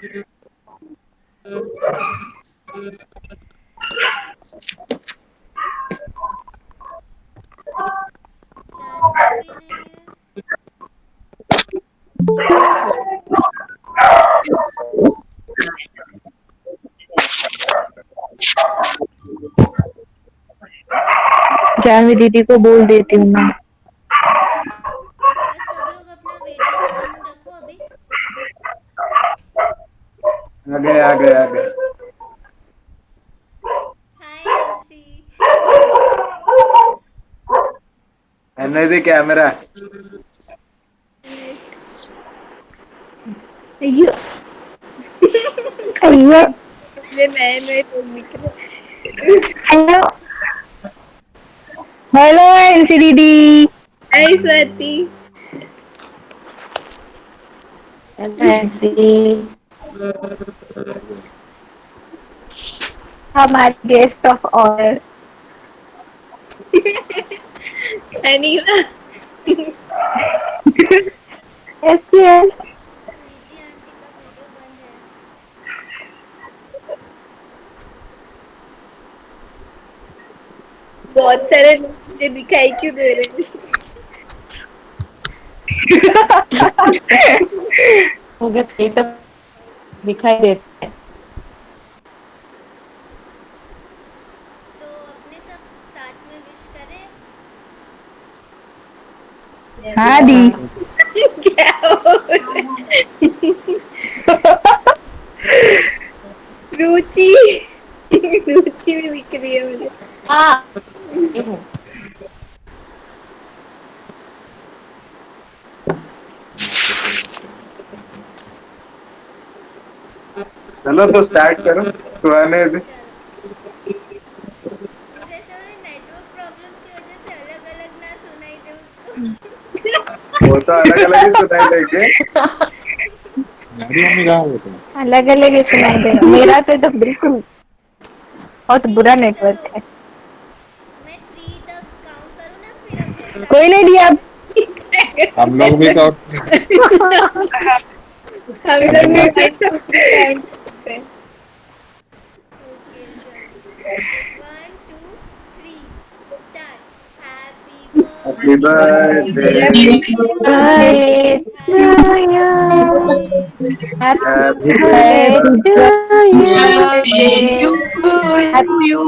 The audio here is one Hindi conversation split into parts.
चैट में भी नहीं है। जानवी दीदी को बोल देती हूँ मैं। और सब लोग अपना वीडियो ऑन रखो अभी। आ गए। हाय अंशी। NID camera. अయ్యో अయ్यो ये नए नए लोग दिख रहे। हेलो हेलो एनसी दीदी। हाय स्वाति। एनसी हमारे गेस्ट ऑफ ऑनर अनीला। एसपीएल लीजी आंटी का वीडियो बंद है। बहुत सारे लोग मुझे दिखाई क्यों दे रहे हैं? मुझे सही तो दिखाई देते हैं। तो अपने सब साथ में विश करें। हाँ दी क्या हो रहा है? रुचि। रुचि भी दिख रही है मुझे। हाँ चलो तो स्टार्ट करो। सुहाने दे। चलो। मुझे ऐसा लग रहा है नेटवर्क प्रॉब्लम की वजह से अलग अलग ना सुनाई दे उसको। वो तो अलग अलग ही सुनाई देंगे। गाड़ी में कहाँ होता है? अलग अलग ही सुनाई देगा। मेरा तो बिल्कुल बहुत ठीक बुरा है चलो। नेटवर्क है। मैं 3 तक काउंट करूँ ना फिर अपने कोई स्टार्ट नहीं करते दिया हैं। हम लोग भी तो हम लोग भी 1 2 3 काउंट करते हैं। ओके चलो 1 2 3 start. Happy happy birthday birthday to Birthday you. to happy you. Birthday Happy happy birthday to you. Happy birthday,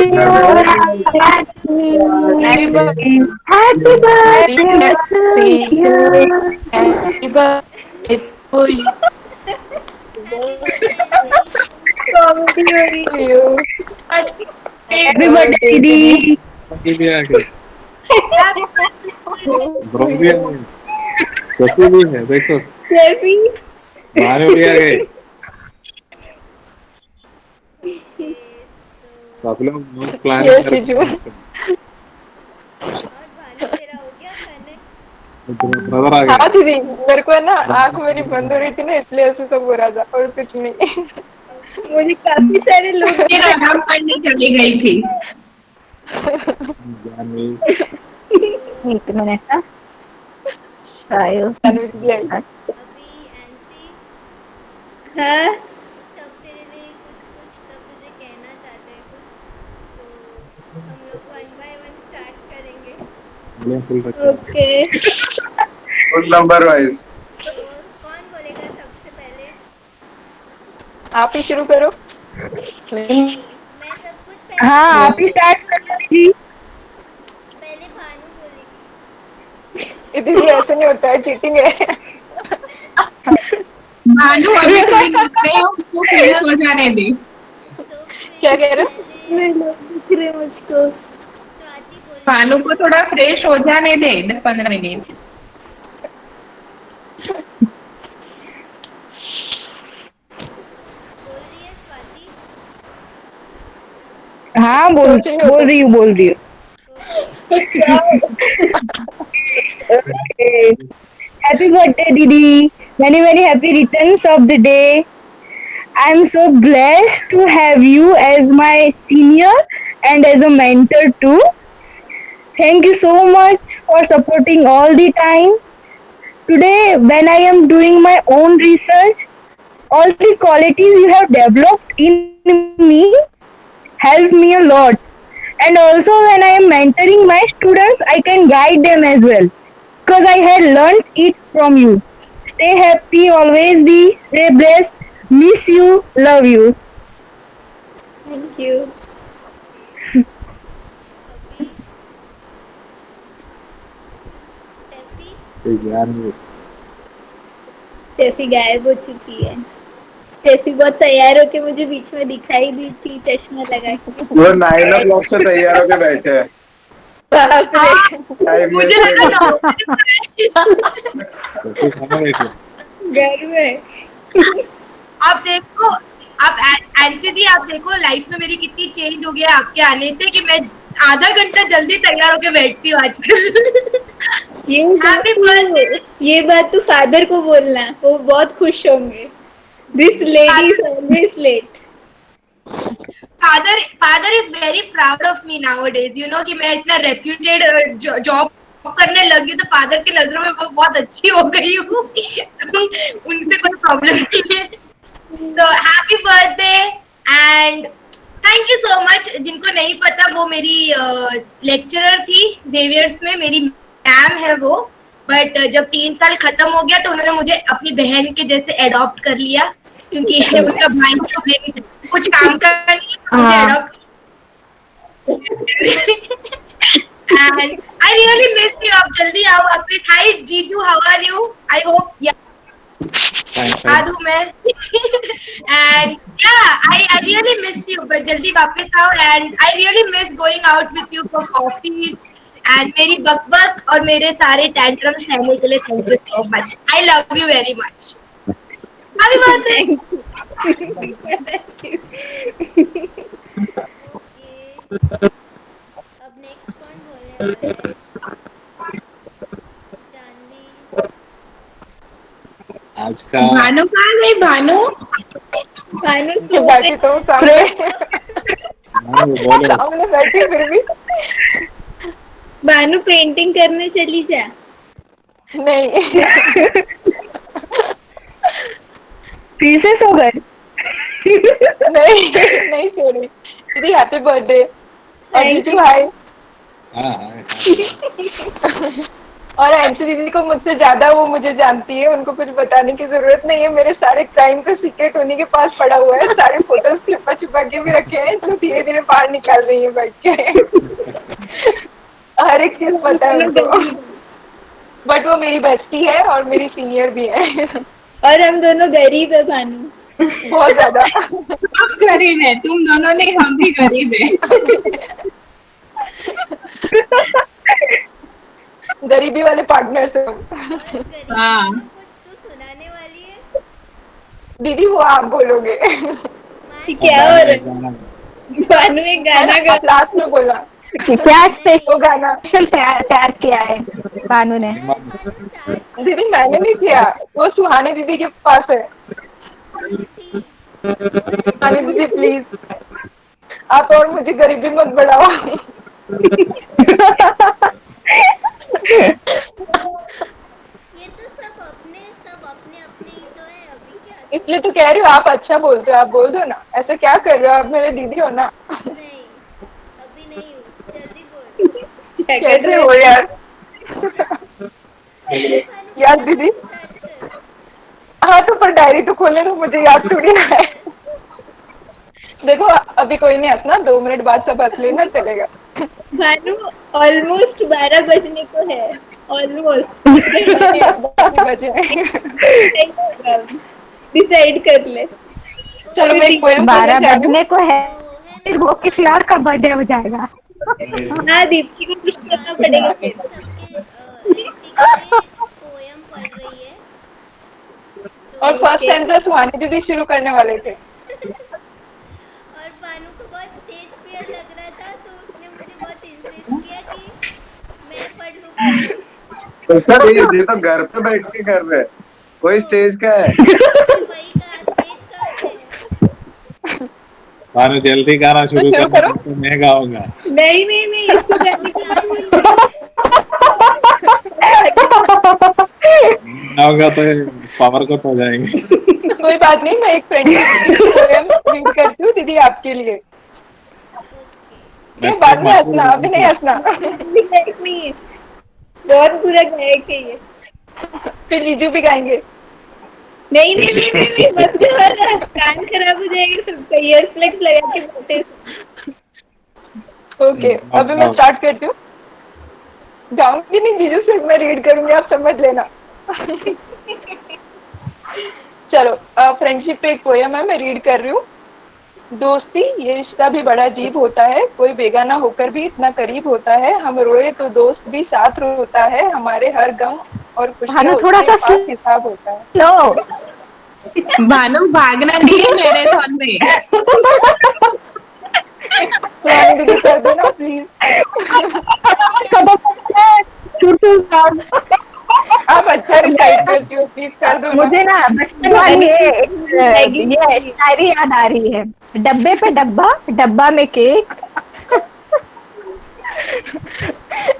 dear Swati. Happy birthday to you. Happy birthday to you. Happy birthday NC. Comedy हो रही है। you. Happy birthday, दीदी। भी भी आ गए। ब्रो भी आ गए। ससुर भी है देखो। सेल्फी। मानो भी आ गए। ओके सो सब लोग बहुत प्लानिंग करके हैं। और भानु तेरा हो गया कनेक्ट। ब्रदर आ हाँ गए। दीदी मेरे को है ना आंख मेरी बंद हो रही थी ना इसलिए ऐसे सब हो रहा था और कुछ नहीं। ओके मुझे काफी सारे लोग फिर आराम करने चली गई थी। जानवी तो एक मिनट ना शायद अभी एनसी हाँ सब तेरे लिए कुछ कुछ सब तुझे कहना चाहते हैं कुछ। तो हम लोग 1 बाय 1 स्टार्ट करेंगे। फुल बच्चा। ओके। Full number wise. तो कौन बोलेगा सबसे पहले। आप ही शुरू करो। नहीं मैं सब कुछ पहले हाँ भानु आप ही को स्टार्ट बोलूँगी। करो दीदी। पहले भानु बोलेगी। दीदी ऐसे नहीं होता है चीटिंग है। भानु अभी फ्री दिख रही है उसको फ्रेश हो जाने दे। तो क्या फिर कह रहे हो? पहले मैं लोग दिख रहे मुझको। स्वाति भानु बोलेगी। को थोड़ा फ्रेश हो जाने दे 10-15 मिनट। बोल रही है स्वाति। हाँ बोल रही हूँ। ओके क्या Happy birthday, Didi. Many, many happy returns of the day. I'm so blessed to have you as my senior and as a mentor too. Thank you so much for supporting all the time. Today, when I am doing my own research, all the qualities you have developed in me help me a lot. And also, when I am mentoring my students, I can guide them as well because I had learned it from you. Stay happy, always be, stay blessed, miss you, love you. Thank you. अभी स्टेफी ये जान भी स्टेफी गायब हो चुकी है। स्टेफी बहुत तैयार होके मुझे बीच में दिखाई दी थी चश्मा लगा के। वो 9 o'clock से तैयार होके बैठे हैं। बाप रे। टाइम मुझे वेस्ट लगा करके। सबके खाना बैठे घर में। आप देखो, आप एनसी दी, आप देखो लाइफ में मेरी कितनी चेंज हो गया आपके आने से कि मैं आधा घंटा जल्दी तैयार होके बैठती हूँ आजकल। Happy birthday! ये बात तू फादर को बोलना, वो बहुत खुश होंगे। This lady is always late. Father is very proud of me nowadays, you know कि मैं इतना रेप्यूटेड जॉब करने लगी तो फादर की नजरों में वो बहुत अच्छी हो गई हूँ। तो उनसे कोई प्रॉब्लम नहीं है। So happy birthday and thank you so much. जिनको नहीं पता, वो मेरी लेक्चरर थी जेवियर्स में, मेरी मैम है वो। बट जब 3 साल खत्म हो गया तो उन्होंने मुझे अपनी बहन के जैसे अडॉप्ट कर लिया, क्योंकि उनका भाई कुछ काम का नहीं, मुझे adopt. And I really miss you. आप जल्दी आओ वापस। हाय जीजू, how are you? I hope याद हूँ मैं। And yeah I really miss you, but जल्दी वापस आओ। And I really miss going out with you for coffees and मेरी बकबक और मेरे सारे टैंट्रम्स सहने के लिए thank you so much. I love you very much. Happy birthday. Okay, अब नेक्स्ट कौन बोलने वाला है? जानवी। आज का भानु कहाँ गई? भानु भानु बैठी तो सामने बोलो सामने बैठी फिर भी भानु पेंटिंग करने चली जा। नहीं। फिर से सो गए? नहीं नहीं छोड़ी दीदी। Happy birthday. और Thank जीजू हाय। हाँ हाँ और एंसी दीदी को मुझसे ज्यादा वो मुझे जानती है, उनको कुछ बताने की जरूरत नहीं है। मेरे सारे क्राइम का सीक्रेट उन्हीं के पास पड़ा हुआ है। सारे फोटोज छिपा छुपा के भी रखे हैं, तो धीरे धीरे बाहर निकाल रही है बैठ के। हर एक चीज पता है उनको। बट वो मेरी बेस्टी है और मेरी सीनियर भी है। और हम दोनों गरीब है भानु। बहुत ज्यादा। हम गरीब है, तुम दोनों नहीं, हम भी गरीब है। गरीबी वाले पार्टनर से। और गरीब हाँ। को कुछ तो सुनाने वाली है। दीदी वो आप बोलोगे। क्या हो रहा है? भानु एक गाना गा। लास्ट में बोला क्या वो गाना। स्पेशल तैयार किया है भानु ने? भानु स्टार्ट दीदी मैंने नहीं किया, वो सुहानी दीदी के पास है। थी। सुहानी दीदी प्लीज आप और मुझे गरीबी मत बढ़ाओ। ये तो सब अपने अपने ही तो है। अभी क्या? इसलिए तो कह रही हूँ, आप अच्छा बोलते हो, आप बोल दो ना। ऐसे क्या कर रहे हो, आप मेरे दीदी हो ना। नहीं, अभी नहीं हूँ। जल्दी बोल। कैसे हो यार? भानु, याद दीदी। स्टार्ट कर। हाँ तो पर डायरी तो खोले तो मुझे याद थोड़ी ना है। देखो अभी कोई नहीं हंसना, 2 मिनट बाद सब हंस लेना, चलेगा। भानु ऑलमोस्ट 12 बजने को है। ऑलमोस्ट बचे। डिसाइड कर ले। चलो मैं एक पोएम 12 बजने को है, तो है फिर ना, वो किसी और का बर्थडे हो जाएगा। हाँ दीप्ति को कुछ करना पड़ेगा फिर। सबके ऐसी के लिए पोयम पढ़ रही है। और फर्स्ट सेंटेंस सुहानी दीदी शुरू करने वाले थे। और भानु को बहुत स्टेज फियर लग रहा था, तो उसने मुझे बहुत इंसिस्ट किया कि मैं पढ़ लूं पोयम। सर ये तो घर पे बैठ के कर रहे हैं, कोई स्टेज का है। वही का स्टेज कहाँ पे है? भानु जल्दी गाना शुरू शुरू करो, करो। तो मैं गाऊंगा। नहीं इसको गाने की नहीं, गाऊंगा तो पावर कट हो जाएंगे। कोई बात नहीं, मैं एक फ्रेंडशिप पोएम रीड करती हूँ दीदी आपके लिए। ओके। ये बाद में हंसना, अभी नहीं हंसना। भी गायक नहीं है, बहुत बुरा गायक है ये। फिर जीजू भी गाएंगे। नहीं नहीं नहीं नहीं, नहीं मत करो, कान खराब हो जाएगा सबका, ईयर फ्लेक्स लगा के बैठे सब। ओके, अभी मैं अब स्टार्ट करती हूँ। जाऊंगी नहीं जीजू, सिर्फ मैं रीड करूंगी, आप समझ लेना। चलो, फ्रेंडशिप पे एक पोयम है, मैं रीड कर रही हूँ। दोस्ती ये रिश्ता भी बड़ा अजीब होता है, कोई बेगाना होकर भी इतना करीब होता है। हम रोए तो दोस्त भी साथ रोता है, हमारे हर गम और खुशियाँ थोड़ा उसके सा पास हिसाब होता है। स्लो। भानु भागना नहीं है मैराथन में। सुहानी दीदी कर दो ना प्लीज। आप अच्छा रिसाइट करती हो, प्लीज कर दो ना। मुझे ना बचपन वाली ये शायरी याद आ रही है। डब्बे पे डब्बा, डब्बा में केक,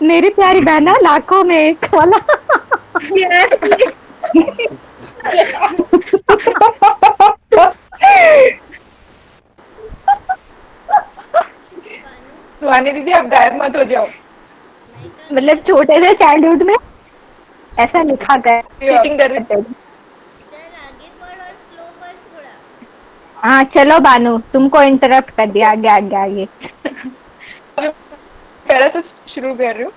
मेरी प्यारी बहना लाखों में एक वाला। बानू सुहानी दीदी आप गायब मत हो जाओ। मैं कहा मतलब छोटे से चाइल्डहुड में ऐसा लिखा गया। चीटिंग कर रही। चल आगे पढ़ और स्लो पढ़ थोड़ा। हाँ चलो बानू, तुमको इंटरप्ट कर दिया, आगे आगे आगे। पहले तो शुरू कर रही हूँ।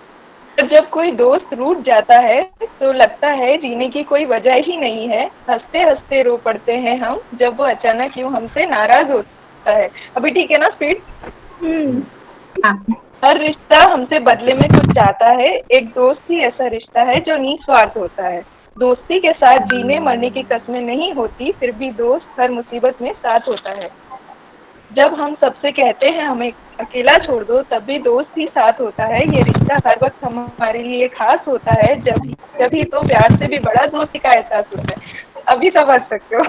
जब कोई दोस्त रूठ जाता है तो लगता है जीने की कोई वजह ही नहीं है, हंसते हंसते रो पड़ते हैं हम जब वो अचानक यूं हमसे नाराज होता है। अभी ठीक है ना स्पीड? हर रिश्ता हमसे बदले में कुछ चाहता है, एक दोस्त ही ऐसा रिश्ता है जो निस्वार्थ होता है। दोस्ती के साथ जीने मरने की कस्में नहीं होती, फिर भी दोस्त हर मुसीबत में साथ होता है। जब हम सबसे कहते हैं हमें अकेला छोड़ दो, तब भी दोस्त ही साथ होता है। ये रिश्ता हर वक्त हमारे लिए खास होता है, जब ही तो प्यार से भी बड़ा दोस्ती का एहसास होता है। अभी समझ सकते हो।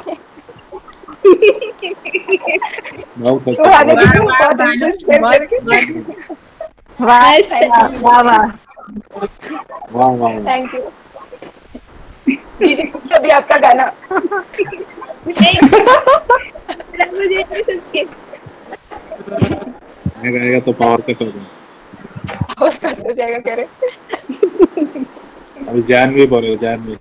बहुत तो आने अच्छा। की वाह वाह भानु, इम्पोर्टेंस शेयर बस बस। करके। वाह वाह वाह। वाह वाह। थैंक यू दीदी, अभी आपका गाना। ओके। मुझे सबके मैं गाएगा तो पावर कट हो जाएगा। और कट हो जाएगा कह रहे। अभी जान भी बोले, जान भी।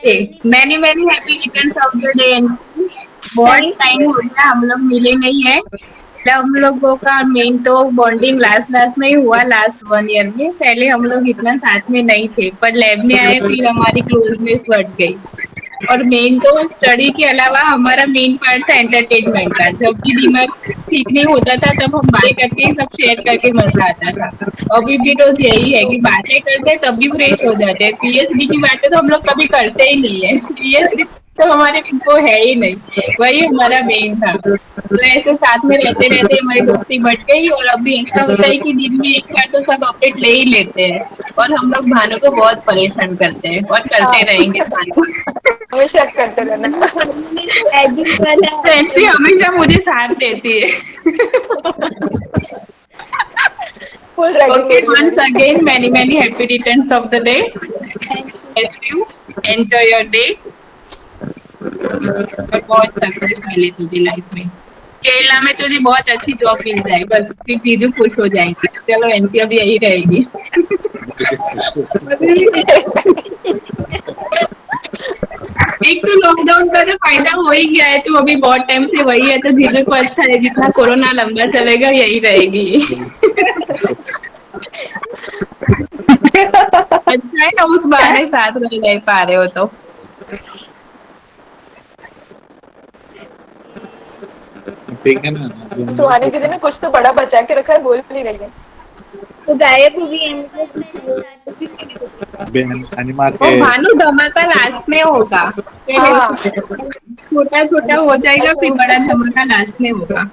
फिर many many happy returns of the day NC. बहुत टाइम हो गया, हम लोग मिले नहीं है। मतलब हम लोगों का मेन तो बॉन्डिंग लास्ट लास्ट में ही हुआ, लास्ट 1 ईयर में। पहले हम लोग इतना साथ में नहीं थे, पर लैब में आए फिर हमारी क्लोजनेस बढ़ गई। और मेन तो स्टडी के अलावा हमारा मेन पार्ट था एंटरटेनमेंट का। जब भी दिमाग ठीक नहीं होता था तब हम बाय करके ही सब शेयर करके मजा आता था। अभी भी रोज यही है कि बातें करते हैं तब भी फ्रेश हो जाते हैं। पीएचडी की बातें तो हम लोग कभी करते ही नहीं है। पीएचडी तो हमारे को है ही नहीं, वही हमारा मेन था। तो ऐसे साथ में रहते रहते हमारी दोस्ती बढ़ गई। और अभी ऐसा होता है कि दिन में एक बार तो सब अपडेट ले ही लेते हैं। और हम लोग भानु को बहुत परेशान करते हैं और करते रहेंगे भानु। हमेशा करते रहना। एडिट वाला फ्रेंड्सी हमेशा मुझे साथ देती है। फुल रैगिंग हो ओके, रही है once मेरी। again many many happy returns of the day. Bless you. Enjoy your day. और बहुत सक्सेस मिले तुझे लाइफ में। केरला में तुझे बहुत अच्छी जॉब मिल जाए, बस फिर चीजू खुश हो जाएंगी। चलो एनसी अभी यही रहेगी। एक तो लॉकडाउन का जो फायदा हो ही गया है, तो अभी बहुत टाइम से वही है, तो जीजू को अच्छा है। जितना कोरोना लंबा चलेगा यही रहेगी। अच्छा है ना, उस बहाने साथ रह पा रहे हो तो। ठीक है ना। सुहानी दीदी ने कुछ तो बड़ा बचा के रखा है, बोल नहीं रही है। वो गायब हो गई है मैंने स्टार्ट कर अनिमा ओ के भानु, धमाका लास्ट में होगा। हाँ, छोटा छोटा हो जाएगा, फिर बड़ा धमाका लास्ट में होगा।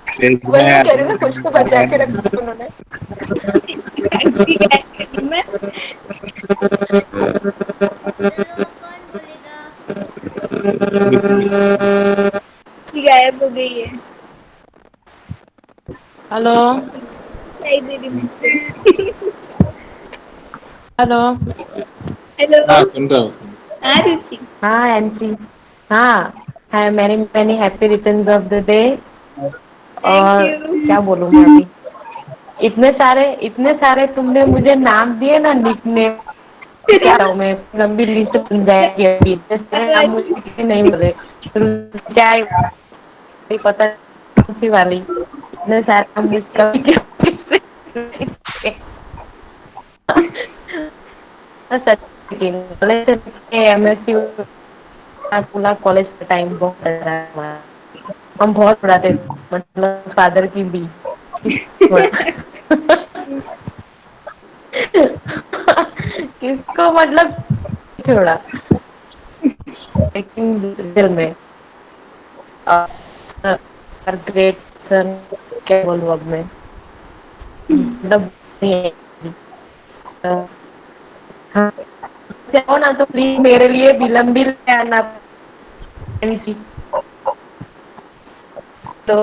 स्टेज वही मैं कह रही हूँ ना, कुछ तो बचा के में रखा उन्होंने। मैं चलो अब कौन बोलेगा? गायब हो गई है। हेलो नहीं दे रही मुझको। हेलो। हेलो। हाँ सुन रहा हूँ। हाँ रुचि। हाँ एंट्री। हाँ है, many many happy returns of the day. Thank और यू। क्या बोलूँ मैं अभी, इतने सारे तुमने मुझे नाम दिए ना, निकनेम, क्या हूँ मैं, लंबी लिस्ट बन जाएगी अभी, इतने सारे नाम मुझे किसी नहीं मिल रहे। क्या है, नहीं पता कौन सी वाली, इतने सारे नाम मुझे कभी सच एमएससी पूरा कॉलेज का टाइम बहुत अच्छा है हमारा। हम बहुत पढ़ाते थे, मतलब फादर की भी थोड़ा किसको मतलब थोड़ा, लेकिन दिल में ग्रेट सन, क्या बोलूँ अब मैं, मतलब नहीं है। अ, हाँ, जाओ ना तो प्लीज मेरे लिए विलंब भी ले आना पेंसी। तो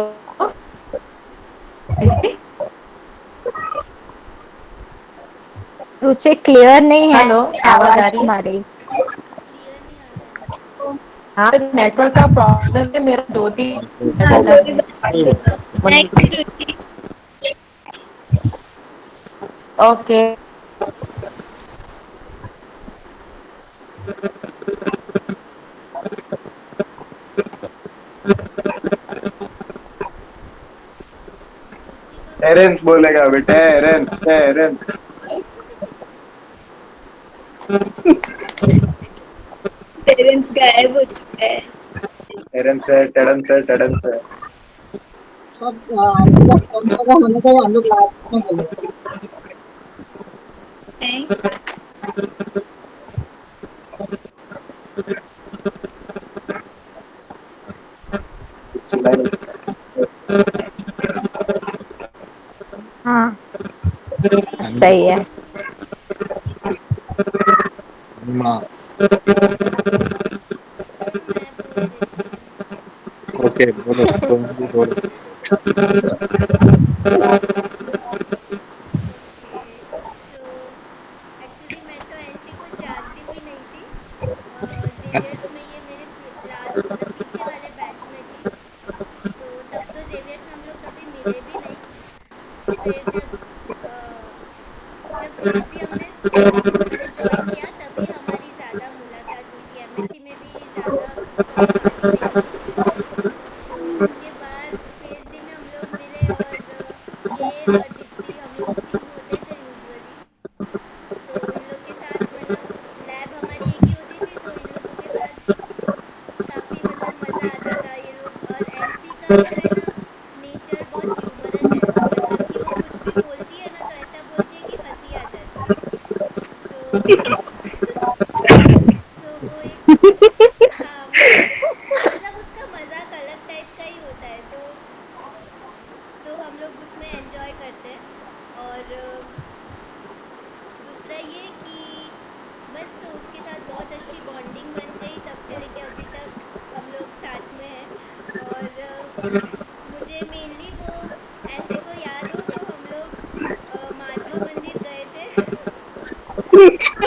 रुचि क्लियर नहीं है हेलो, आवाज आ आवाज रही है? तुम्हारी। क्लियर नहीं आ रहा है। हाँ, नेटवर्क का प्रॉब्लम है मेरा, 2-3 हाँ सेटअप कोई है। बात नहीं। Thank you Ruchi. ओके। रुचि का एरन बोलेगा बेटा, एरन एरन। पेरेंट्स गायब हो चुका है। एरन से टेडन से टेडन से। थैंक सुनाई नहीं। हाँ अभी सही है। माँ। चलो मैं बोल देती हूँ। ओके बोलो, तुम भी बोलो। ओके सो एक्चुअली मैं तो एंशी को जानती भी नहीं थी। जेवियर्स में ये मेरे लास्ट मतलब पीछे वाले बैच में थी, तो तब तो जेवियर्स में हम लोग कभी मिले भी नहीं। फिर जब पीएचडी हमने मतलब ज्वाइन किया तभी हमारी ज़्यादा मुलाकात हुई थी, एमएससी में भी ज़्यादा कुछ कभी बात ही नहीं हुई थी। सो उसके बाद पीएचडी में हम लोग मिले, और ये और दीप्ति हम लोग तीन होते थे यूजुअली। तो इन लोग के साथ मतलब लैब हमारी एक ही होती थी, तो इन लोगों के साथ काफ़ी मतलब मज़ा आता था ये लोग। और एंसी का क्या है ना, नेचर बहुत ह्यूमरस है, मतलब कि वो कुछ भी बोलती है ना तो ऐसा बोलती है कि हंसी आ जाती है। सो सो वो एक हाँ मतलब उसका मजाक अलग टाइप का ही होता है, तो हम लोग उसमें एंजॉय करते हैं। और दूसरा ये कि बस तो उसके साथ बहुत अच्छी बॉन्डिंग बन गई, तब से लेके अभी तक हम लोग साथ में हैं। और मुझे मेनली वो एनसी को याद हो तो हम लोग महात्मा मंदिर गए थे तो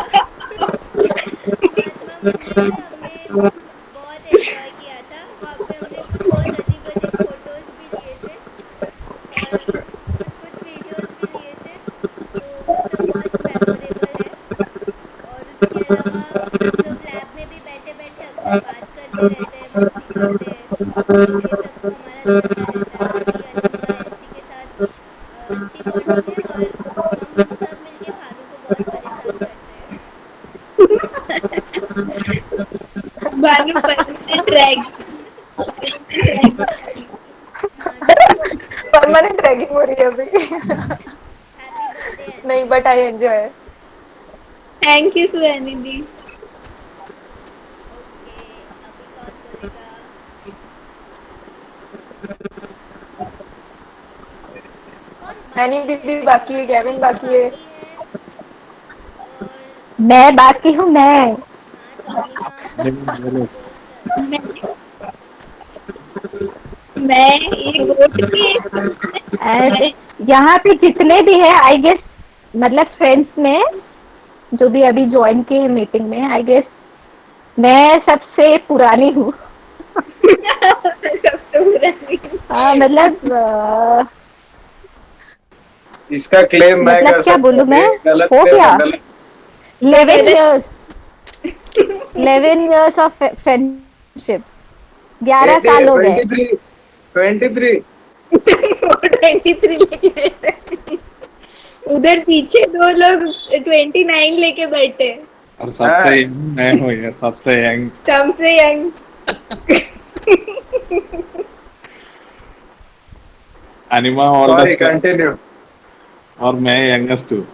महात्मा मंदिर में हमने बहुत एंजॉय किया था। वहाँ पे हमने कुछ बहुत अजीब अजीब फ़ोटोज़ भी लिए थे, और कुछ कुछ वीडियोस भी लिए थे, तो वो सब बहुत मेमोरेबल है। और उसके अलावा हम लोग लैब में भी बैठे बैठे अक्सर बात करते रहते हैं, मस्ती करते हैं, तो ये सब हमारा चलता रहता है। अभी अनिमा और एनसी के साथ अच्छी बॉन्डिंग है, और हम सब मिलके भानु को बहुत परेशान करते हैं। Bhanu permanent ragging. हाँ सो परमानेंट रैगिंग हो रही है अभी। हैप्पी बर्थडे नहीं, NC. But I enjoy. Thank you Suhani the. Okay अभी कौन बोलेगा? कौन हैनी बाकी है? दीदी बाकी है, गैविन एनिमा बाकी है। बाकी है, और मैं बाकी हूँ मैं। हाँ तो अनिमा बोलो। बोल चल। मैं मैं ये गोट की ऐसे यहाँ पे जितने भी है आई गेस, मतलब फ्रेंड्स में जो भी अभी ज्वाइन किए मीटिंग में, आई गेस मैं सबसे पुरानी हूँ। सबसे पुरानी। मतलब इसका क्लेम मैं मतलब कर क्या सकता बोलूं हूँ, मैं, ये गलत हो क्लेम गया है, गलत। 11 गलत। इयर्स, 11 ऑफ फ्रेंडशिप, 11 साल हो गए। 23, 23। 23 लेके बैठे। उधर पीछे 2 लोग 29 लेके बैठे। और सबसे हाँ, यंग मैं हूँ यार, सबसे यंग। सबसे young. Anima all the sorry, star. Continue. और मैं यंगेस्ट हूँ।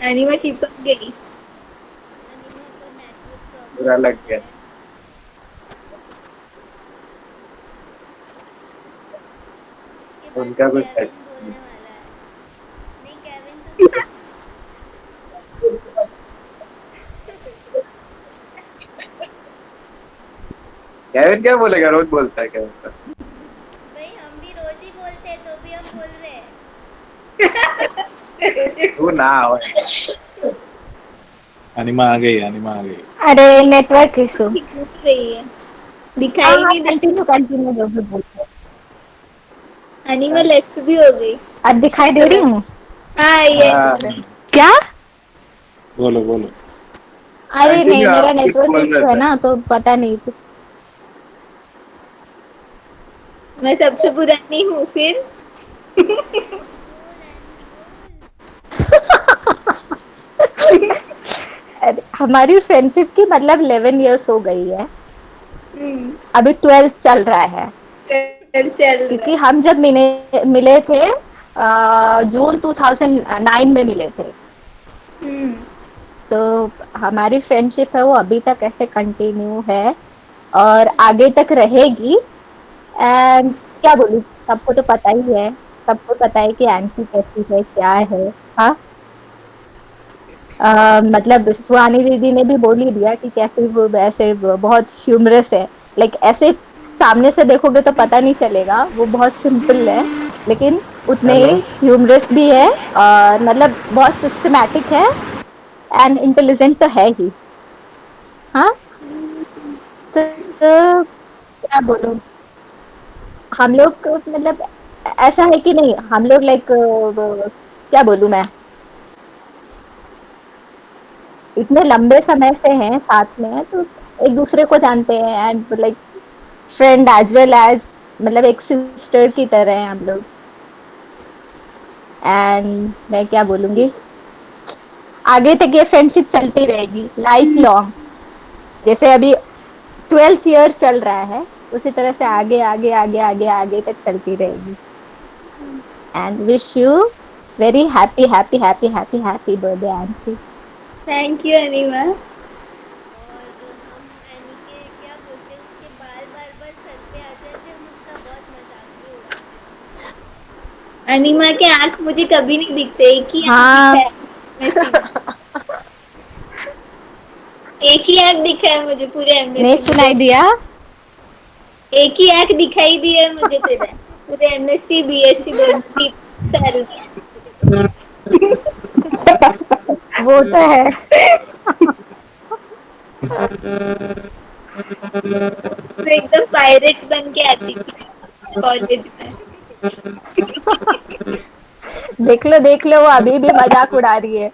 अनिमा चिपक गई। अनिमा को नेटवर्क बुरा प्रॉब्लम लग हो गया। रहा है। इसके बाद उनका कुछ है। केविन बोलने वाला है। नहीं, केविन तो कुछ। केविन क्या बोलेगा, रोज बोलता है केविन तो। भाई हम भी रोज ही बोलते हैं तो भी हम बोल रहे हैं। तू ना हो। अनिमा आ गई, अनिमा आ गई। अरे नेटवर्क इशू। दिख रही है, हाँ दिखाई हाँ, नहीं दे। कंटिन्यू कंटिन्यू जो भी बोलते हैं। अनिमा लेफ्ट भी हो गई। अब दिखाई दे रही हूँ। हाँ ये हाँ, क्या? बोलो बोलो। अरे नहीं, कंटिन्यू, मेरा आप कुछ नेटवर्क बोल रहे इशू है थे। ना, तो पता नहीं। मैं सबसे पुरानी हूँ फिर। एनी बोल। अरे, हमारी फ्रेंडशिप की मतलब 11 इयर्स हो गई है। अभी 12 चल रहा है। चल रहा क्योंकि है। हम जब मिले थे जून 2009 में मिले थे। तो हमारी फ्रेंडशिप है वो अभी तक ऐसे कंटिन्यू है और आगे तक रहेगी। एंड क्या बोलूं, सबको तो पता ही है, सबको पता है कि एंटी कैसी है, क्या है। हाँ, मतलब सुहानी दीदी ने भी बोल ही दिया कि कैसे वो ऐसे बहुत ह्यूमरस है। लाइक ऐसे सामने से देखोगे तो पता नहीं चलेगा, वो बहुत सिंपल है, लेकिन उतने हेलो। ह्यूमरस भी है और मतलब बहुत सिस्टमैटिक है एंड इंटेलिजेंट तो है ही। हाँ, तो क्या बोलूं, हम लोग को मतलब ऐसा है कि नहीं, हम लोग लाइक क्या बोलूं मैं, इतने लंबे समय से हैं साथ में, तो एक दूसरे को जानते हैं and like friend as well as, मतलब एक सिस्टर की तरह हैं हम लोग। एंड मैं क्या बोलूंगी, आगे तक ये फ्रेंडशिप चलती रहेगी लाइफ लॉन्ग। जैसे अभी 12th ईयर चल रहा है, उसी तरह से आगे आगे आगे आगे आगे तक चलती रहेगी। And wish you very happy happy happy happy happy birthday आंसी। Thank you Anima. और हम एनी के क्या बोलते हैं, उसके बाल बार बार सर पे आ जाते हैं, हम उसका बहुत मजाक भी उड़ाते हैं। अनिमा के आंख मुझे कभी नहीं दिखते, एक ही आंख दिखा हाँ, है एमएससी में। एक ही आंख दिखा है मुझे पूरे नहीं एमएससी में। सुनाई दिया। एक ही आंख दिखाई दी है मुझे तेरा पूरे एमएससी बीएससी दोनों 3 साल में। वो तो है। तो एकदम पायरेट बन के आती थी कॉलेज में। देख लो वो अभी भी मजाक उड़ा रही है।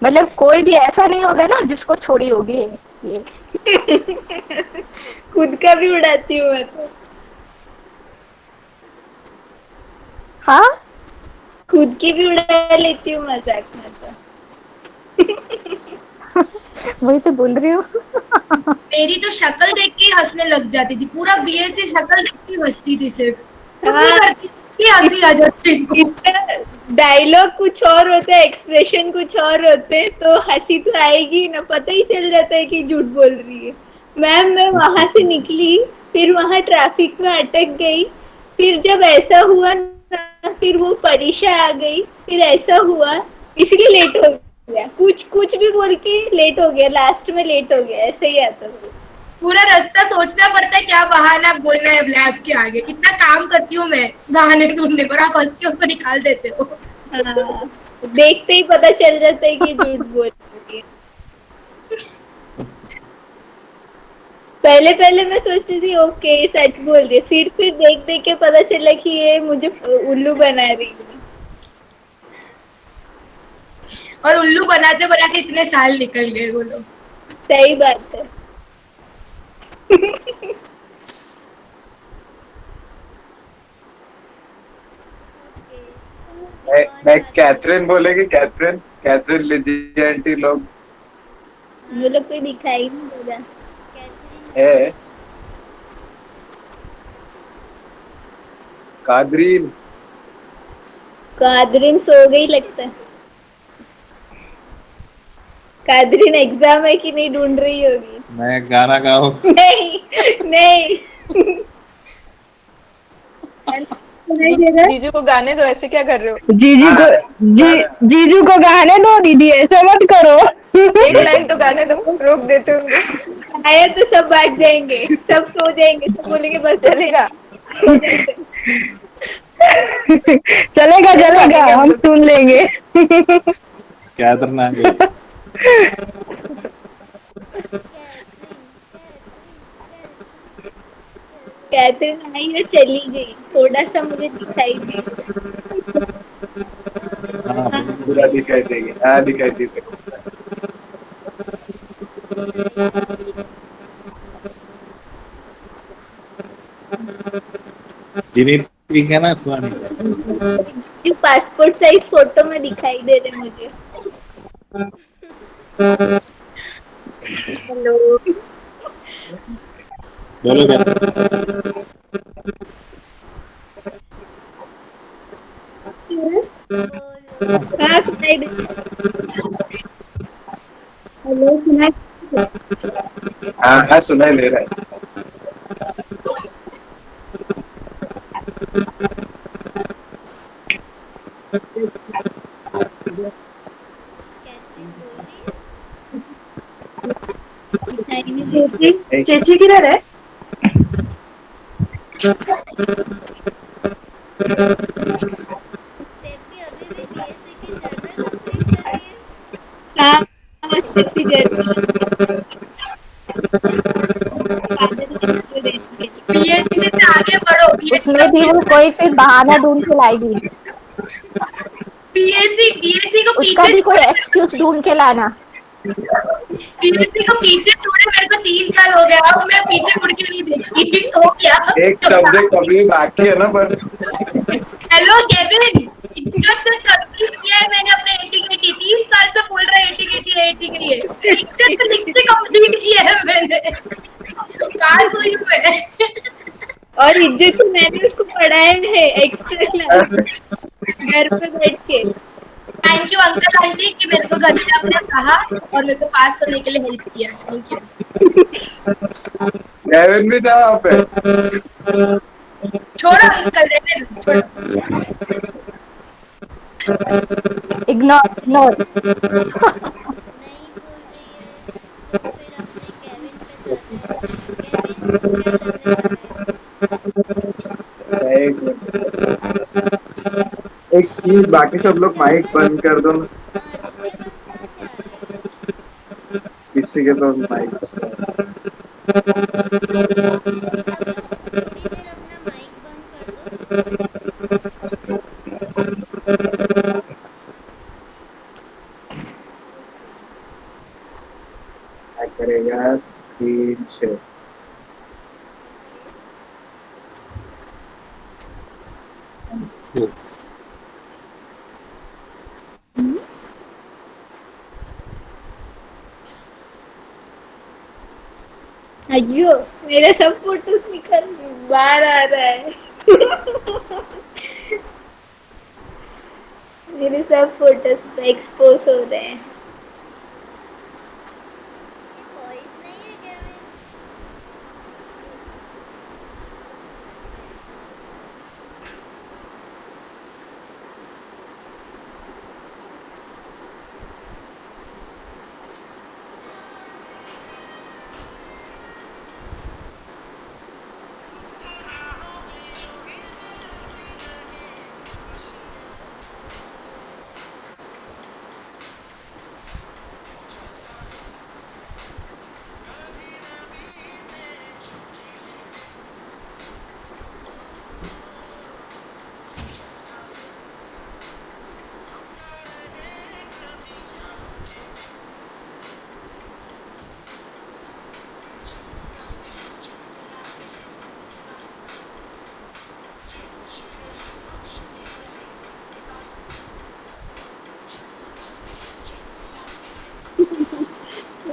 मतलब कोई भी ऐसा नहीं होगा ना जिसको छोड़ी होगी ये। खुद का भी उड़ाती हूँ मैं तो। हाँ, खुद की भी उड़ा लेती हूँ मजाक में तो। वही तो बोल रही हूँ। मेरी तो शक्ल देख के ही हंसने लग जाती थी, पूरा बीएससी शक्ल देख के ही हंसती थी सिर्फ। कुछ नहीं हाँ, करती थी, हंसी आ जाती इनको। इनका डायलॉग कुछ और होता है, एक्सप्रेशन कुछ और होते हैं, तो हंसी तो आएगी ना, पता ही चल जाता है कि झूठ बोल रही है। मैम मैं वहां से निकली, फिर वहां ट्रैफिक में अटक गई, फिर जब ऐसा हुआ ना, फिर वो परीक्षा आ गई, फिर ऐसा हुआ, इसलिए लेट हो गया, कुछ कुछ भी बोल के लेट हो गया, लास्ट में लेट हो गया, ऐसे ही आता है। पूरा रास्ता सोचना पड़ता है क्या बहाना बोलना है लैब के आगे। कितना काम करती हूँ मैं बहाने ढूंढने पर, आप हंस के उसको निकाल देते हो। हाँ, देखते ही पता चल जाता है कि झूठ बोल रही है। पहले पहले मैं सोचती थी ओके सच बोल रही है, फिर देख देख के पता चला कि ये मुझे उल्लू बना रही है। और उल्लू बनाते बनाते इतने साल निकल गए वो लोग। सही बात है। ओके, अभी कौन नेक्स्ट बात कैथरीन करेगा? बोलेगी, कैथरीन, कैथरीन लिजी आंटी लोग वो लोग कोई दिखाई नहीं दे रहा। कैथरीन है। है। कादरीन, कादरीन सो गई लगता है। कादरीन एग्जाम है कि नहीं ढूंढ रही होगी। मैं गाना गाऊं? नहीं नहीं। सुनाई दे रहा है? जीजू को गाने दो, ऐसे क्या कर रहे हो? जीजू को गाने दो दीदी, ऐसा मत करो। एक लाइन तो गाने दो, रोक देते होंगे। आया तो सब बैठ जाएंगे, सब सो जाएंगे, सब बोलेंगे बस चलेगा? सो जाते। चलेगा फिर चलेगा, भागेंगे हम हम लोग। सुन लेंगे। क्या करना है गई? कैथरीन, कैथरीन, कैथरीन, चलो। कैथरीन आई है चली गई, थोड़ा सा मुझे दिखाई दी। तो अभी हाँ, कौन बात पूरा दिखाई करेगा? देगी, हाँ दिखाई देगी। अरे यार, जिन्हें ठीक है ना सुनाने का। जो पासपोर्ट साइज फोटो में दिखाई दे रहे मुझे। हेलो। बोलो क्या? बोलो। हाँ सुनाई दे। हेलो सुनाई। हाँ हाँ सुनाई दे रहा है। कैथरीन बोल रही है। दिखाई नहीं देती। चेची किधर है? स्टेफी अभी भी बीएससी की जर्नल कंप्लीट कर रही है। हाँ स्टेफी जर्नल फादर ने मुझे दे दी। बीएससी से आगे बढ़ो, उसमें भी वो कोई फिर बहाना ढूंढ के लाएगी। बीएससी बीएससी को उसका पीछे भी कोई छोड़े। एक्सक्यूज ढूंढ के लाना। बीएससी को पीछे छोड़े मेरे को 3 साल हो गया, अब मैं पीछे मुड़ के नहीं देखती। तो क्या एक सब्जेक्ट अभी बाकी है ना, पर हेलो केविन, इज्जत से कंप्लीट किया है मैंने अपने एटीकेटी। 3 साल से बोल रहा है एटीकेटी है एटीकेटी है, इज्जत से लिख के कंप्लीट किया है मैंने। पास हुई हूँ मैं। और इज्जत से मैंने उसको पढ़ाया है एक्स्ट्रा क्लास घर पे बैठ के। थैंक यू अंकल आंटी कि मेरे को घर पे आपने कहा और मेरे को पास होने के लिए हेल्प किया। Thank you. केविन भी था वहाँ पे। छोड़ो अंकल, रहने दो, छोड़ो। Ignore ignore. नहीं बोल रही है, तो फिर अपने केविन पे जाते हैं। केविन क्या करने वाला है? एक एक चीज, बाकी सब लोग माइक बंद कर दो ना। हाँ, डिस्टर्बेंस कहाँ से आ रहे हैं? किसी के तो माइक। सब लोग थोड़ी देर अपना माइक बंद कर दो। ओके। क्या करेगा? Screen share. अयो मेरा सब फोटोज निकल बाहर आ रहा है। मेरे सब फोटोज एक्सपोज हो रहे हैं। ये वॉइस नहीं है केविन? लगता है।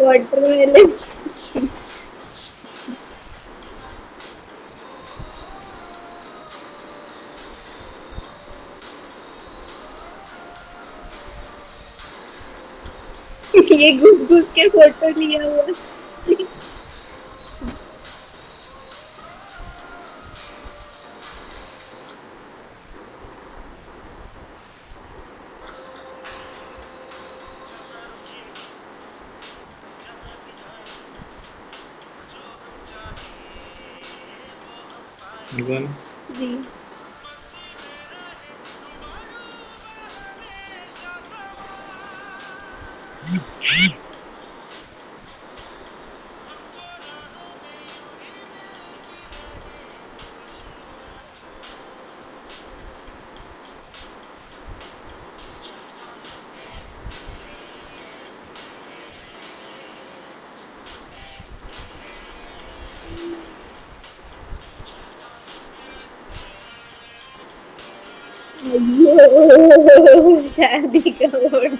वाटरमेलन। ये घुस घुस के फोटो लिया हुआ। Again. जी। अयो, शादी का बोर्ड।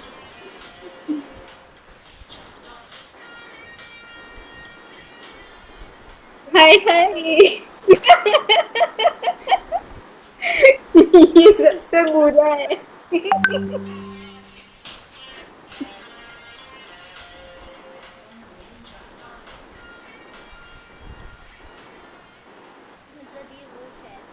हाय हाय। ये सबसे बुरा है। मतलब ये वो शायद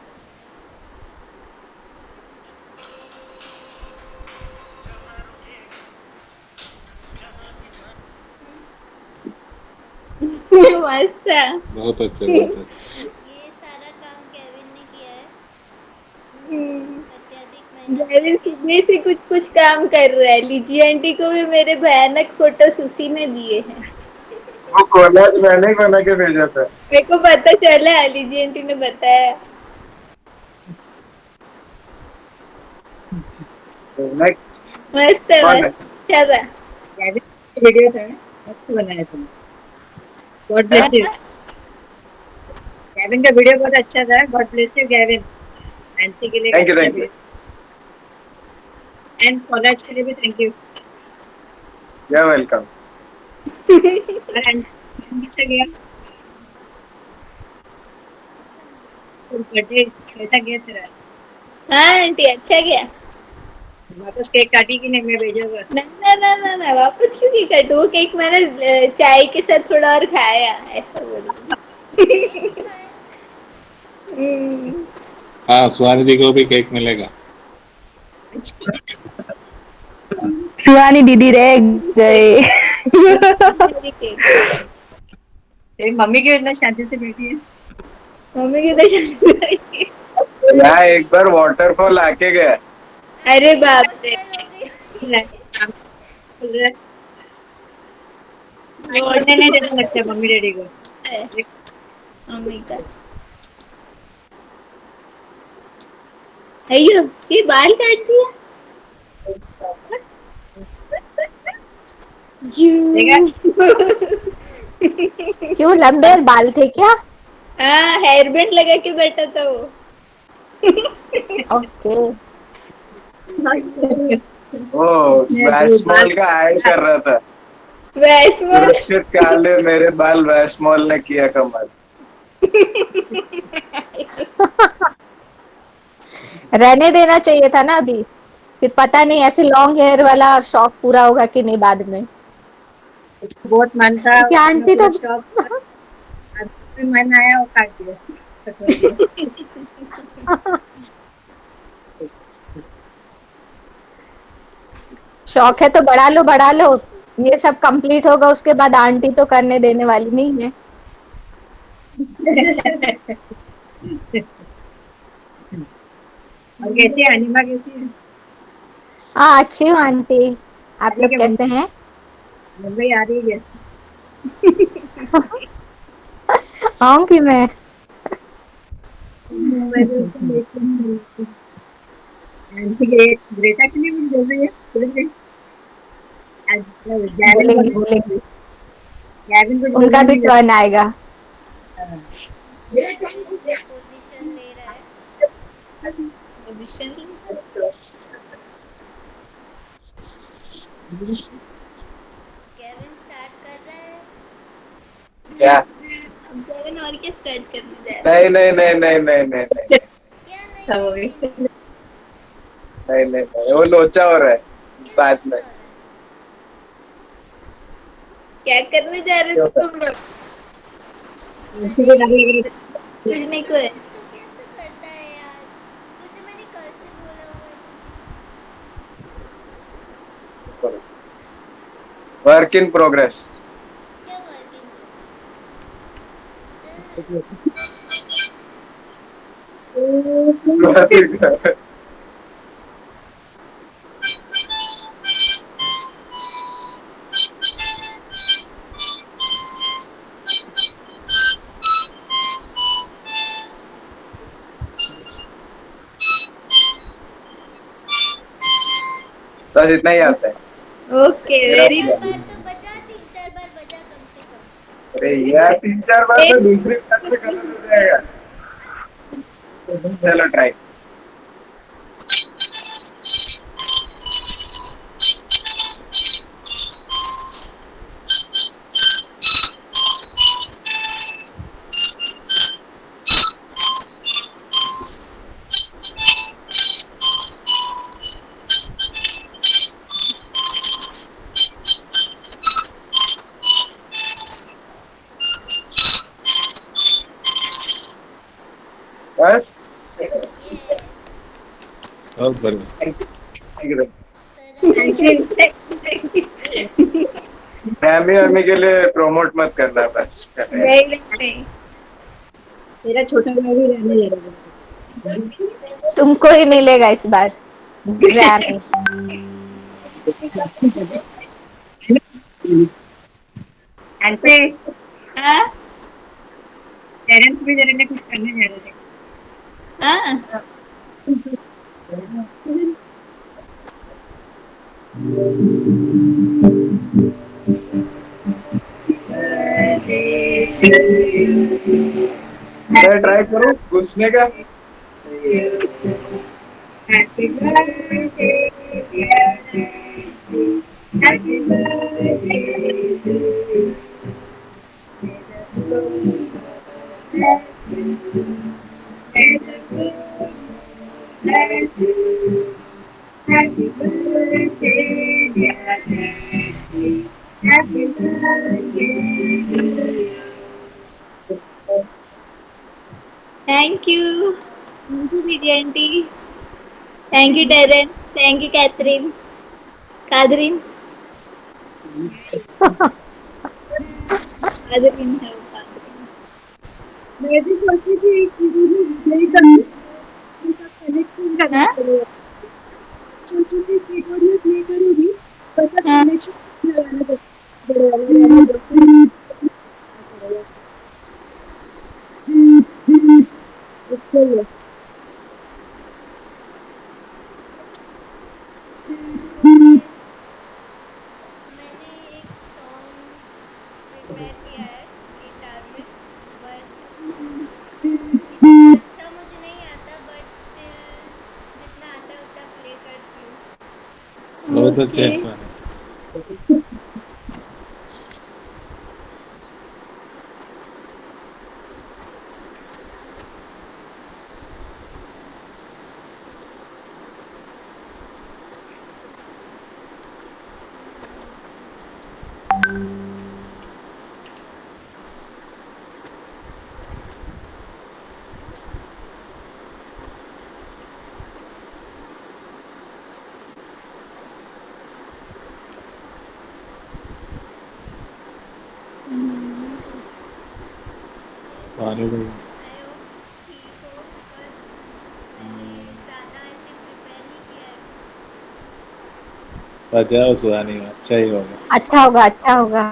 मस्त है। बहुत अच्छा, बहुत अच्छा। ये सारा काम केविन ने किया है हम्म, अत्यधिक मेहनत गैविन करके। सुबह से कुछ कुछ काम कर रहा है। लीजिए आंटी को भी मेरे भयानक फोटोस उसी ने दिए हैं। वो कोलाज मैंने ही बना के भेजा था। मेरे को पता चला, लीजिए आंटी ने बताया। नेक्स्ट मस्त है, कौन है? मस्त। अच्छा था। वीडियो था, मस्त बनाया तुम। God bless you. गैविन का वीडियो बहुत अच्छा था। God bless you Gavin. Nancy के लिए एक थैंक यू, अच्छा thank you. Video, and college के लिए भी थैंक यू। या वेलकम। और अच्छा गया तो बर्थडे कैसा गया तेरा? हाँ आंटी, अच्छा गया। वापस केक काटी कि नहीं? मैं भेजूंगा। ना ना ना ना ना, वापस क्यों केक काटू? वो केक मैंने चाय के साथ थोड़ा और खाया, ऐसा बोल केक रही खाया? हूँ। हाँ, स्वानिधि को भी केक मिलेगा। सुहानी दीदी रह गए। मेरी केक। तेरी मम्मी क्यों इतना शांति से बैठी है? मम्मी की तो शादी बैठी है। यहाँ एक बार वाटरफॉल आके गया। अरे अरे बाप रे। इमोशनल हो गई। बोलने नहीं देने लगता मम्मी डैडी को। मम्मी का। अयो, ये बाल काट दिया। देखा? क्यों लंबे बाल थे क्या? हाँ, हेयर बैंड लगा के बैठा था वो। ओके। वो मैं बाल वैस्मॉल का ऐड कर रहा था। वैस्मोल। सुरक्षित काल में मेरे बाल वैस्मॉल ने किया कमाल। रहने देना चाहिए था ना अभी, फिर पता नहीं ऐसे लॉन्ग हेयर वाला शौक पूरा होगा कि नहीं बाद में। बहुत मन था, क्योंकि अपना आंटी पूरा तो शौक था। अभी मन आया वो काट दिया, कटवा दिया। शौक है तो बढ़ा लो बढ़ा लो। ये सब कंप्लीट होगा उसके बाद आंटी तो करने देने वाली नहीं है। और कैसी है अनिमा, कैसी है? हाँ अच्छी हूँ आंटी। आप ठीक लोग है, कैसे हैं? मुंबई आ रही है। आऊंगी मैं। मुंबई में तो नैन्सी के ग्रेटा के लिए भी बोल रही है, बोल रही है। आज बोलेंगी बोलेंगी, गैविन कुछ उनका बोलने भी नहीं टर्न आएगा। केविन पोजीशन ले रहा है। पोजीशन। केविन स्टार्ट कर रहा है क्या? अब जगन और क्या स्टार्ट करने जा नहीं नहीं नहीं नहीं नहीं नहीं नहीं क्या नहीं रहा नहीं है? नहीं नहीं नहीं नहीं नहीं, वो लोचा हो रहा है क्या बाद लोचा में। हो रहा है? क्या करने जा रहे क्यों? थे तुम लोग? अरे खेलने को है। तू कैसे करता है यार? तुझे मैंने कल से बोला हुआ है तो। Work in progress. क्या वर्किंग चल बस इतना ही आता है ओके, तीन मेरा वेरी चार भी। बार तो बजा, 3-4 बार बजा कम से कम। अरे यार 3-4 बार तो दूसरी बार से गलत हो जाएगा। चलो ट्राई। बस यस बहुत बढ़िया। Thank you. Saras. Family army के लिए प्रमोट मत करना बस। नहीं नहीं नहीं, मेरा छोटा भाई भी रहने लगा। तुमको ही मिलेगा इस बार ग्रैमी। ऐसे हाँ, पेरेंट्स भी जरा ने कुछ करने जा रहे थे। हाँ, मैं ट्राई करूँ घुसने का। Happy birthday dear happy thank you, दीदी auntie. Thank you Terrence, thank you Catherine, Catherine, Catherine है वो, कादरीन। मैं भी सोची थी कि नहीं करना, कनेक्शन करना पड़ेगा। सोची थी कीबोर्ड में प्ले करूंगी, बस अब कनेक्शन लगाना पड़ेगा। इसलिए ओके, मैंने एक सॉन्ग प्रिपेयर किया है गिटार में, बट इतना अच्छा मुझे नहीं आता, बट स्टिल जितना आता है उतना प्ले करती हूँ। बहुत अच्छे ओके, इंसान है। पानी में आई होप ठीक हो, बिकॉज मैंने ज़्यादा ऐसे प्रिपेयर नहीं किया है कुछ। बजाओ सुहानी में, अच्छा ही होगा। अच्छा होगा, अच्छा होगा।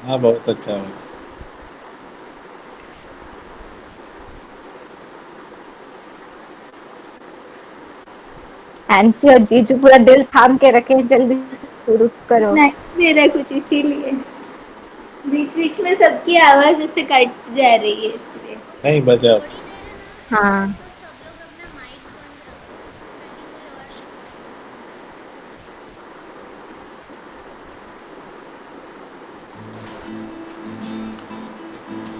हाँ बहुत अच्छा होगा। एनसी और जीजू पूरा दिल थाम के रखे हैं, जल्दी से शुरू करो। नहीं मेरा कुछ इसीलिए बीच बीच में सबकी आवाज ऐसे कट जा रही है इसलिए। ओके, नहीं बजाओ। थोड़ी देर है ना हाँ, फिलहाल तो सब लोग अपना माइक बंद रखो, ताकि कोई और डिस्टर्बेंस ना आए।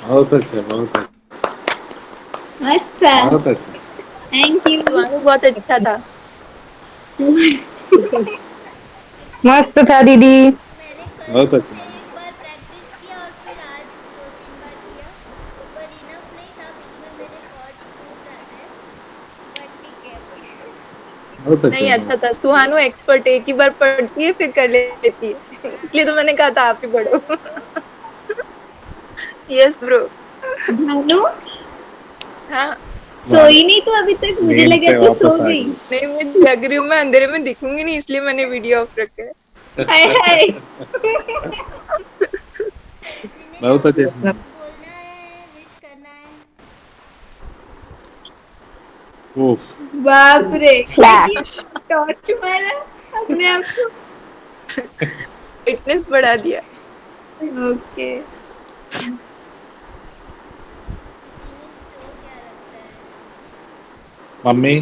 बहुत अच्छा, बहुत अच्छा, मस्त बहुत अच्छा। थैंक यू शिवानी बहुत अच्छा था। मस्त था दीदी। मैंने कल बहुत अच्छा। सुबह एक बार प्रैक्टिस किया और फिर आज 2-3 बार किया, पर इनफ नहीं था, बीच में मेरे कॉर्ड्स छूट जाते हैं, बट ठीक है अभी। बहुत नहीं अच्छा, अच्छा बहुत था, सुहानु एक्सपर्ट है, एक ही बार पढ़ती है फिर कर लेती है। इसलिए तो मैंने कहा था आप ही पढ़ो। भानु को यस ब्रो। भानु हाँ। सोई नहीं तो अभी तक, मुझे नींद लगा से कि सो वापस आ गई। गई। नहीं मैं जग रही हूँ, मैं अंधेरे में दिखूंगी नहीं इसलिए मैंने वीडियो ऑफ रखा है। हाय हाय जिन्हें बहुत अभी अच्छा। कुछ बोलना है, विश करना है। उफ, बाप रे क्या किया, फ्लैश टॉर्च मारा अपने आप को। फिटनेस बढ़ा दिया। ओके जिमिन सो क्या लगता है। मम्मी,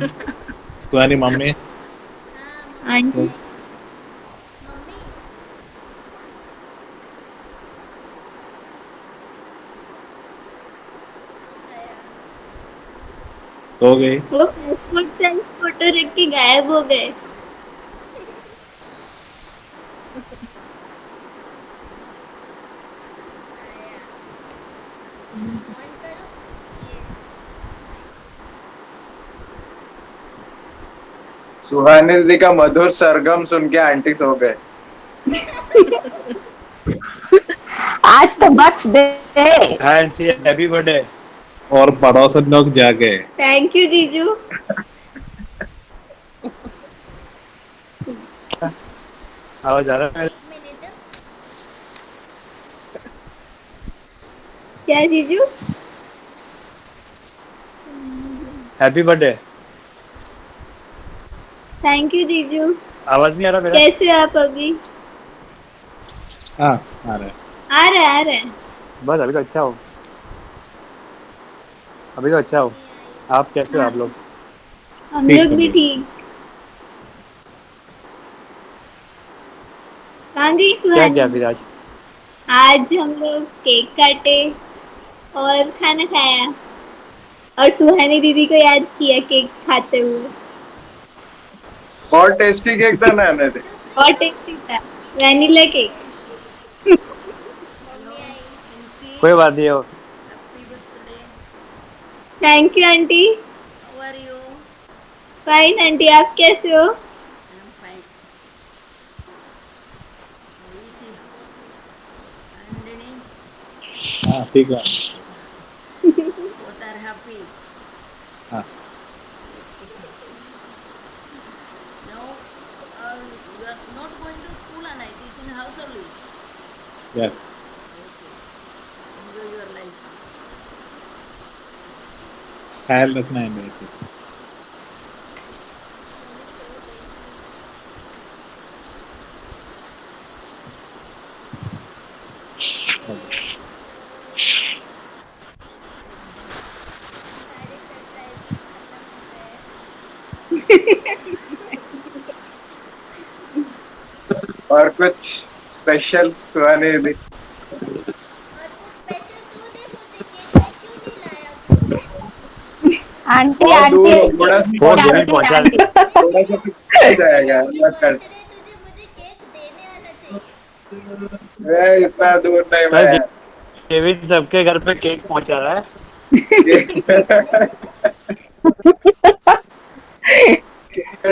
सुहानी मम्मी। हाँ मम्मी आंटी है, एक मिनट। मम्मी कहाँ गया। सो गई। वो पासपोर्ट साइज फोटो रख के गायब हो गए। आया, ऑन करो ये माइक। सुहानी दीदी का मधुर सरगम सुन के आंटी सो गए। आज तो birthday. And say happy birthday. और पड़ोसन लोग जागे। थैंक यू जीजू। आवाज आ रहा है? एक मिनट। क्या जीजू? Happy birthday. थैंक यू जीजू। आवाज नहीं आ रहा मेरा? कैसे हो आप अभी? हाँ आ रहा है। आ रहा है। बस अभी तो अच्छा हो। अभी तो अच्छा हो। आप कैसे हो आप लोग? हम ठीक लोग है भी भाई। ठीक। कहाँ गई क्या क्या सुहानी? फिर आज? आज हम लोग केक काटे और खाना खाया और सुहानी दीदी को याद किया केक खाते हुए। बहुत टेस्टी केक था ना मैंने। और टेस्टी था वैनिला केक। मम्मी आई। कोई बात नहीं हो। Happy birthday. Thank you aunty. How are you? Fine aunty, आप कैसे हो? I am fine. इजी नंदिनी, हाँ ठीक है। both are happy. हाँ Now you are not going to school and it is in house only. Yes. Okay. Enjoy your life. ख्याल रखना है मेरे को। सारे सरप्राइजेस खत्म हो गए। और कुछ स्पेशल सुहानी दीदी? और कुछ स्पेशल तू दे मुझे, केक वेक क्यों नहीं लाया तू? आंटी बहुत आंटी दूर हो, थोड़ा वो सा गेविन पहुंचा आंटी थोड़ा सा पीछे जाएगा हैप्पी मत कर। बर्थडे, तुझे मुझे केक देने आना चाहिए। मैं इतना दूर नहीं तो मैं। गेविन सबके घर पे केक पहुंचा रहा है।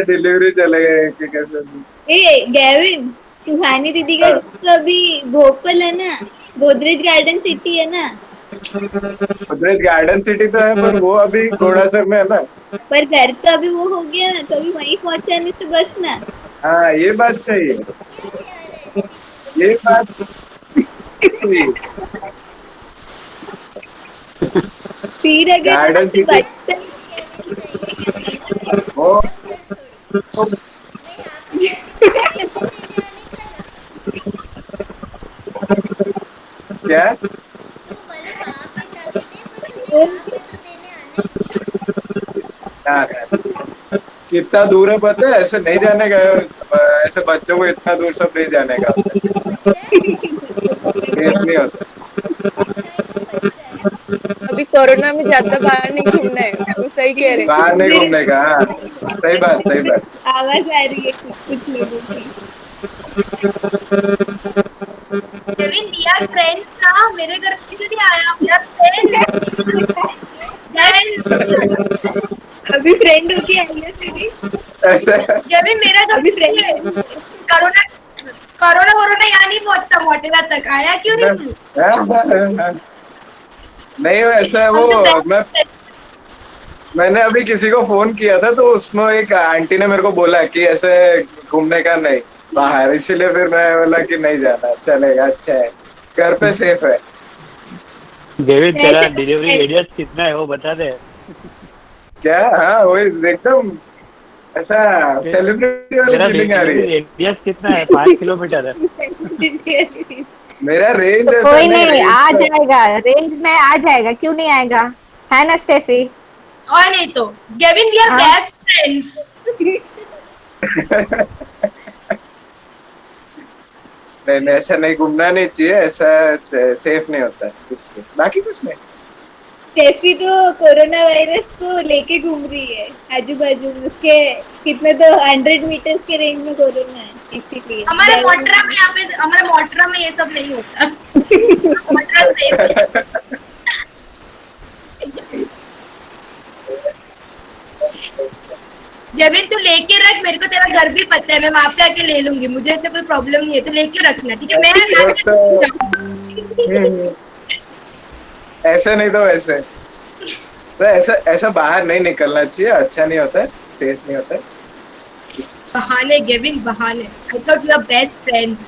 डिलीवरी चले गए कि कैसे? ए गैविन, सुहानी दीदी का हाँ। घर तो अभी भोपाल है ना, गोदरेज गार्डन सिटी है ना। गोदरेज गार्डन सिटी तो है पर वो अभी घोड़ासर में है ना। पर घर तो अभी वो हो गया ना, तो अभी वहीं पहुंचाने से बस ना। हाँ ये बात सही है। क्या यार ऐसी तू? ये बात सही है। फिर अगर यहाँ गार्डन से सिटी बचता क्यों केविन चाहिए तुझे? तू ऐसा वो शर्म कर थोड़ी। मैं यहाँ पे जाती तो केक भी देने आने का ना। क्या? तू भले वहाँ पे जाके दे पर तुझे यहाँ पे तो देने आना ही चाहिए। हाँ, कितना दूर है पता है? ऐसे नहीं जाने का। ऐसे बच्चों को इतना दूर सब नहीं जाने का होता है। तू बच्चा है? सेफ नहीं होता। तू काहे का बच्चा है? अभी कोरोना में ज्यादा बाहर नहीं घूमना है, वो सही कह रहे। बाहर नहीं घूमने का। हाँ सही बात सही बात। आवाज आ रही है कुछ कुछ लोगों की। केविन वी आर फ्रेंड्स ना, मेरे घर पे क्यों नहीं आया? We are friends. Yes, friends. अभी फ्रेंड होके आई है तेरी। ऐसे केविन मेरा घर अभी पे फ्रेंड है। कोरोना कोरोना वोरोना यहाँ नहीं पहुंचता, मोटेरा तक आया क्यों नहीं तू? नहीं वैसा है हम वो। तो मैं मैंने अभी किसी को फोन किया था तो उसमें एक आंटी ने मेरे को बोला कि ऐसे घूमने का नहीं बाहर, इसीलिए फिर मैं बोला कि नहीं जाना चलेगा। अच्छा है घर पे सेफ है। गेविन तेरा ऐसे डिलीवरी रेडियस कितना है वो बता दे। क्या? हाँ वही एकदम ऐसा सेलिब्रिटी वाली तेरा फीलिंग आ रही डिलीवरी है। रेडियस कितना है? 5 किलोमीटर है। मेरा रेंज ऐसा कोई नहीं, नहीं, रेंज आ तो जाएगा, रेंज में आ जाएगा, क्यों नहीं आएगा? है ना स्टेफी? और नहीं तो केविन वी आर हाँ। Best friends. नहीं नहीं ऐसा नहीं घूमना नहीं चाहिए। ऐसा सेफ नहीं होता है इसलिए, बाकी कुछ नहीं। स्टेफी तो कोरोना वायरस को लेके घूम रही है आजू बाजू में, उसके कितने तो 100 मीटर्स के रेंज में कोरोना है, इसीलिए हमारे मोटरा में यहाँ पे, हमारे मोटरा में ये सब नहीं होता। मोटरा सेफ है। केविन तू लेके रख, मेरे को तेरा घर भी पता है, मैं वहाँ पे आके ले लूंगी, मुझे ऐसे कोई प्रॉब्लम नहीं है, तो लेके रखना ठीक है। ऐसे नहीं तो वैसे तो ऐसा ऐसा बाहर नहीं निकलना चाहिए। अच्छा नहीं होता है, सेफ नहीं होता है। बहाने केविन बहाने। I thought you are best friends.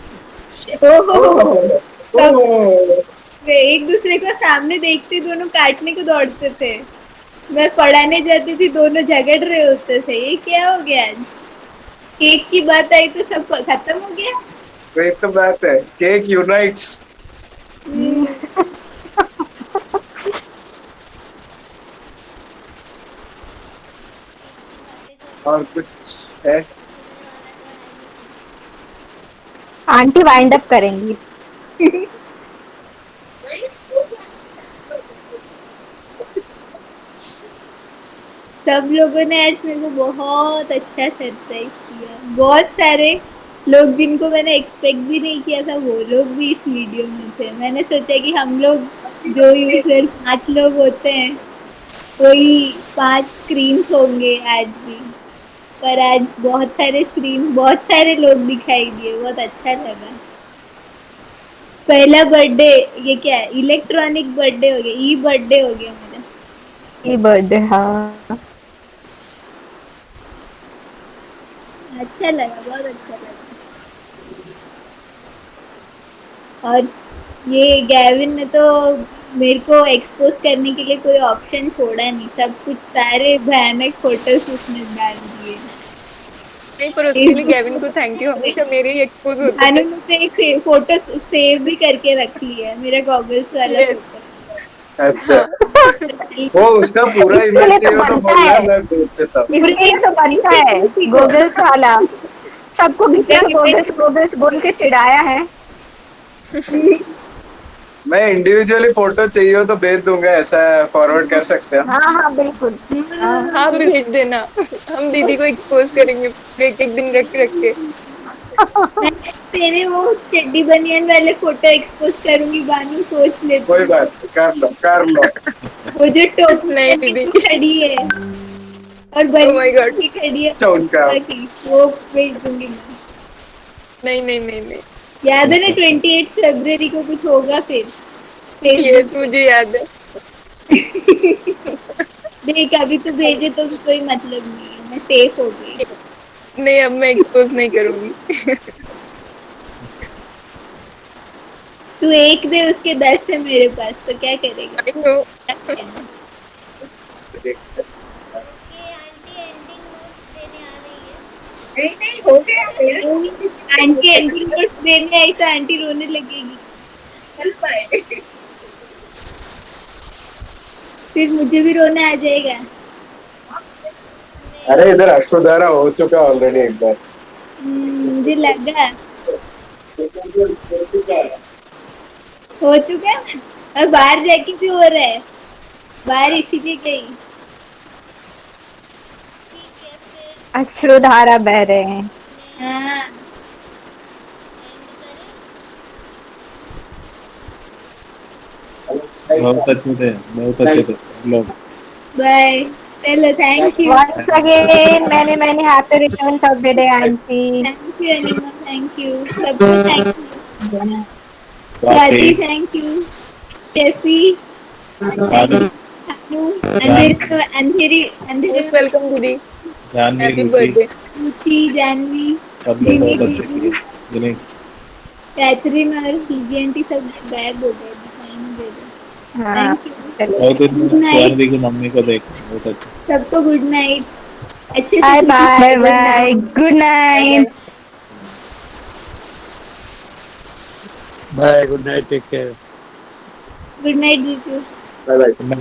एक दूसरे को सामने देखते दोनों काटने को दौड़ते थे। मैं पढ़ाने जाती थी, दोनों झगड़ रहे होते थे, ये क्या हो गया आज? केक की बात आई तो सब खत्म हो गया। वही तो बात है, केक यूनाइट्स। केक की बातें कर रहे और थे, कुछ है? मिलने वाला तो है नहीं कुछ। आंटी वाइंड अप करेंगी। सब लोगों ने आज मेरे को बहुत अच्छा सरप्राइज किया। बहुत सारे लोग जिनको मैंने एक्सपेक्ट भी नहीं किया था वो लोग भी इस वीडियो में थे। मैंने सोचा कि हम लोग जो यूजुअल 5 लोग होते हैं वही 5 स्क्रीन्स होंगे आज भी, पर आज बहुत सारे स्क्रीन, बहुत सारे लोग दिखाई दिए, बहुत अच्छा लगा। पहला बर्थडे, ये क्या है, इलेक्ट्रॉनिक बर्थडे हो गया, ई बर्थडे हो गया मेरा। Happy birthday. हाँ अच्छा लगा, बहुत अच्छा लगा। और ये गैविन ने तो मेरे को एक्सपोज करने के लिए कोई ऑप्शन छोड़ा नहीं, सब कुछ सारे भयानक फोटोज उसने डाल दिए। नहीं, पर उसके लिए गेविन को थैंक यू, हमेशा मेरे ही एक्सपोज होते थे। भानु ने एक फोटो सेव भी करके रख लिया है, मेरा गॉगल्स वाला यस। फोटो। अच्छा, हाँ। वो उसका पूरा इसके इमेज लिए तो चाहिए तो बनता बोलना, है, मैं भेज देता हूँ। इसके लिए तो बनता है। गोगल्स वाला सबको कितना गोगल्स गोगल्स बोल के चिढ़ाया है। मैं इंडिविजुअली फोटो चाहिए हो तो भेज दूंगा, ऐसा फॉरवर्ड कर सकते हैं। हाँ हाँ बिल्कुल। हाँ हाँ, भेज देना, हम दीदी को एक्सपोज करेंगे एक एक दिन रख रख के। मैं तेरे वो चड्डी बनियान वाले फोटो एक्सपोज करूंगी, बानू सोच ले तू। कोई बात नहीं, कर लो कर लो। वो जो टोपी नहीं पहन के दीदी। तू खड़ी है और ओ माय बनियान गॉड। की खड़ी है अच्छा उनका। की, वो भेज दूंगी मैं। नहीं नहीं नहीं नहीं। याद है ना 28 फरवरी को कुछ होगा फिर यस, फेसबुक मुझे याद है। पे। देख अभी तू भेजे तो भी कोई मतलब नहीं है, मैं सेफ हो गई। नहीं, अब मैं एक्सपोज नहीं करूंगी। तू एक दे उसके 10 है मेरे पास, तो क्या करेगा? I know. Okay aunty, ending notes देने आ रही है। नहीं नहीं हो गया मेरा। आंटी एंडिंग नोट्स देने आई तो आंटी रोने लगेगी। फिर मुझे भी रोना आ जाएगा। अरे इधर अश्वधारा हो चुका ऑलरेडी एक बार। मुझे लगा हो चुका है, और बाहर जाके भी हो रहा है, बाहर इसीलिए गई। ठीक है फिर अश्रुधारा बह रहे हैं। मैं हाँ एंड करें। बहुत अच्छे थे, बहुत अच्छे थे हम लोग। बाय, चलो thank you. Once again, many many happy returns of the day, auntie. Thank you Anima, thank you सबको, thank you Swati, Swati, thank you Steffi, Bhanu, Anu, जान, अंधेरे अंधेरी, अंधेरे मोस्ट वेलकम दीदी। Janhvi, happy Ruchi, birthday. रुचि, जानवी, सब लोग जिमी, बहुत अच्छे जीजू, किए। जिन्हें कैथरीन और पीजी आंटी सब गायब हो गए, दिखाई नहीं दे रहे। हाँ थैंक यू, चलो बहुत दिन गुड में नाइट स्वर्दी की मम्मी को देख, बहुत अच्छा। सबको, गुड नाइट, अच्छे से bye bye good bye, good bye night. Bye. Bye, good night, take care. Night जीजू। Bye bye.